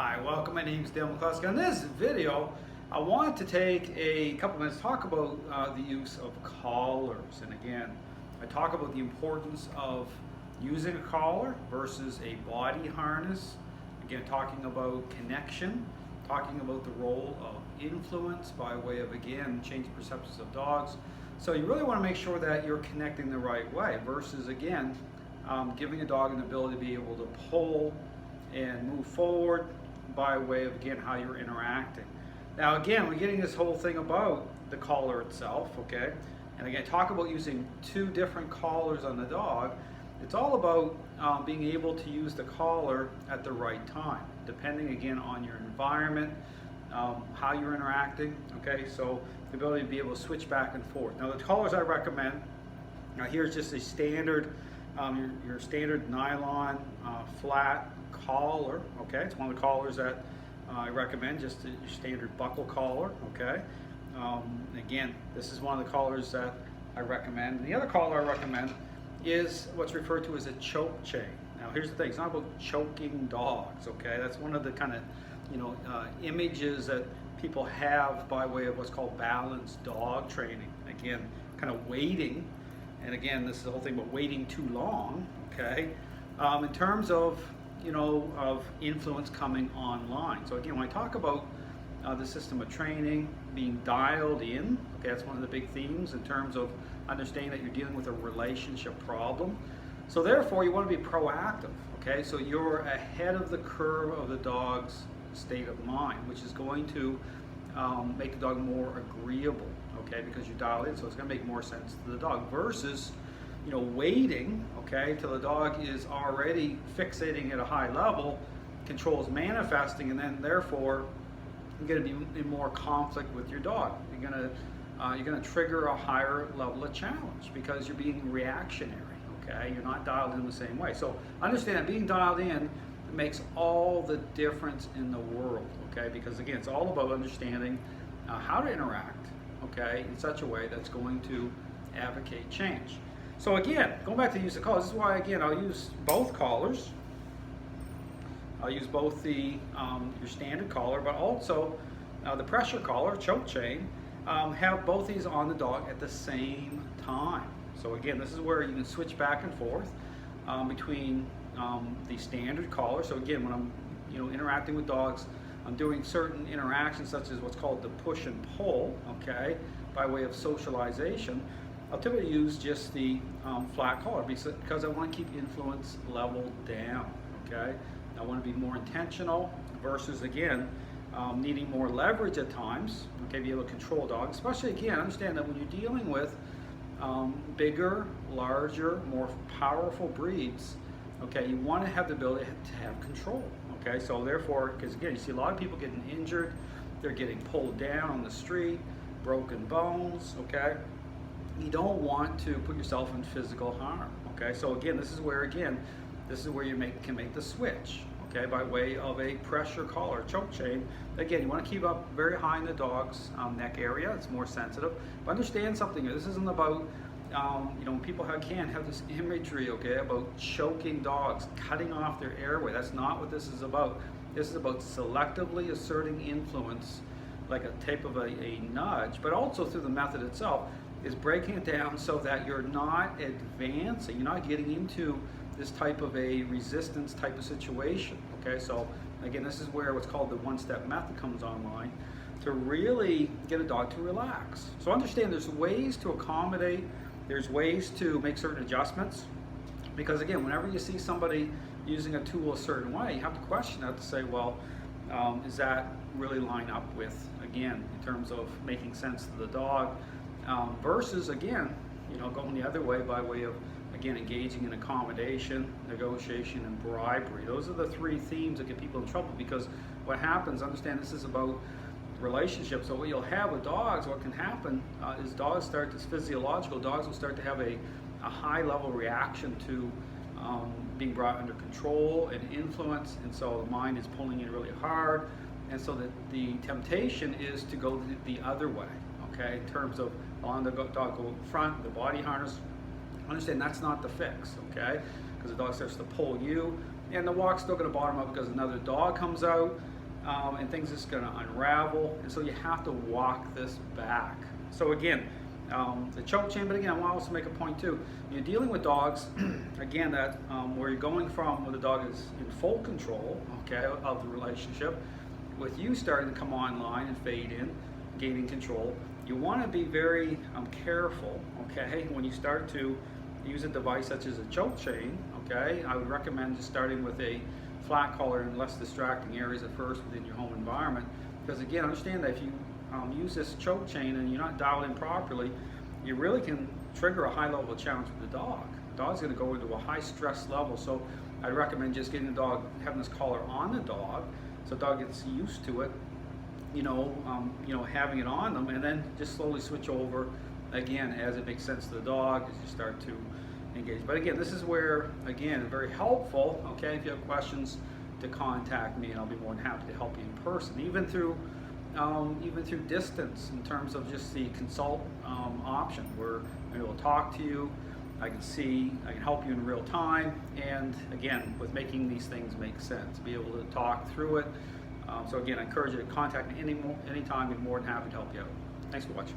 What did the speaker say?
Hi, welcome. My name is Dale McCluskey. On this video, I want to take a couple minutes to talk about the use of collars. And again, I talk about the importance of using a collar versus a body harness. Again, talking about connection, talking about the role of influence by way of, again, changing perceptions of dogs. So you really want to make sure that you're connecting the right way versus, again, giving a dog an ability to be able to pull and move forward by way of, again, how you're interacting. Now, again, we're getting this whole thing about the collar itself, okay? And again, talk about using two different collars on the dog. It's all about being able to use the collar at the right time, depending, again, on your environment, how you're interacting, okay? So the ability to be able to switch back and forth. Now, the collars I recommend, now here's just a standard, your standard nylon flat collar, okay? It's one of the collars that I recommend, just your standard buckle collar, okay? Again, this is one of the collars that I recommend. And the other collar I recommend is what's referred to as a choke chain. Now, here's the thing, it's not about choking dogs, okay? That's one of the kind of, images that people have by way of what's called balanced dog training. Again, kind of waiting, and again, this is the whole thing about waiting too long, okay? In terms of, of influence coming online. So again, when I talk about the system of training being dialed in, okay, that's one of the big themes in terms of understanding that you're dealing with a relationship problem. So therefore, you want to be proactive, okay? So you're ahead of the curve of the dog's state of mind, which is going to make the dog more agreeable, okay, because you dial in, so it's going to make more sense to the dog versus waiting, okay, till the dog is already fixating at a high level, control is manifesting, and then therefore you're going to be in more conflict with your dog. You're going to trigger a higher level of challenge because you're being reactionary, okay? You're not dialed in the same way. So understand that being dialed in makes all the difference in the world, okay? Because again, it's all about understanding how to interact, okay, in such a way that's going to advocate change. So again, going back to the use of collars, this is why, again, I'll use both collars. I'll use both the your standard collar, but also the pressure collar, choke chain, have both these on the dog at the same time. So again, this is where you can switch back and forth between the standard collar. So again, when I'm interacting with dogs, I'm doing certain interactions such as what's called the push and pull, okay, by way of socialization. I'll typically use just the flat collar because I want to keep influence level down, okay? I want to be more intentional versus, again, needing more leverage at times, okay, be able to control a dog. Especially, again, understand that when you're dealing with bigger, larger, more powerful breeds, okay, you want to have the ability to have control, okay? So therefore, because again, you see a lot of people getting injured, they're getting pulled down on the street, broken bones, okay? You don't want to put yourself in physical harm, okay? So again, this is where you can make the switch, okay, by way of a pressure collar, choke chain. Again, you want to keep up very high in the dog's neck area. It's more sensitive. But understand something here. This isn't about, people can have this imagery, okay, about choking dogs, cutting off their airway. That's not what this is about. This is about selectively asserting influence, like a type of a nudge, but also through the method itself, is breaking it down so that you're not advancing, you're not getting into this type of a resistance type of situation, okay? So again, this is where what's called the one-step method comes online to really get a dog to relax. So understand there's ways to accommodate, there's ways to make certain adjustments, because again, whenever you see somebody using a tool a certain way, you have to question that to say, well, is that really line up with, again, in terms of making sense to the dog, versus, again, going the other way by way of, again, engaging in accommodation, negotiation, and bribery. Those are the three themes that get people in trouble, because what happens, understand this is about relationships. So what you'll have with dogs, what can happen is dogs will start to have a high level reaction to being brought under control and influence, and so the mind is pulling in really hard, and so that the temptation is to go the other way, okay, in terms of allowing the dog go in front, the body harness. Understand that's not the fix, okay? Because the dog starts to pull you, and the walk's still going to bottom out because another dog comes out, and things are just going to unravel, and so you have to walk this back. So again, the choke chain, but again, I want to also make a point too. You're dealing with dogs, again, that where you're going from when the dog is in full control, okay, of the relationship, with you starting to come online and fade in, gaining control. You want to be very careful, okay, when you start to use a device such as a choke chain, okay. I would recommend just starting with a flat collar and less distracting areas at first within your home environment, because again, understand that if you use this choke chain and you're not dialed in properly, you really can trigger a high level of challenge with the dog. The dog's going to go into a high stress level, so I recommend just getting the dog, having this collar on the dog, so the dog gets used to it, having it on them, and then just slowly switch over again as it makes sense to the dog as you start to engage. But again, this is where, again, very helpful, okay, if you have questions, to contact me, and I'll be more than happy to help you in person, even through distance, in terms of just the consult option, where I will talk to you, I can help you in real time, and again, with making these things make sense, be able to talk through it. So again, I encourage you to contact me anytime. I'm more than happy to help you out. Thanks for watching.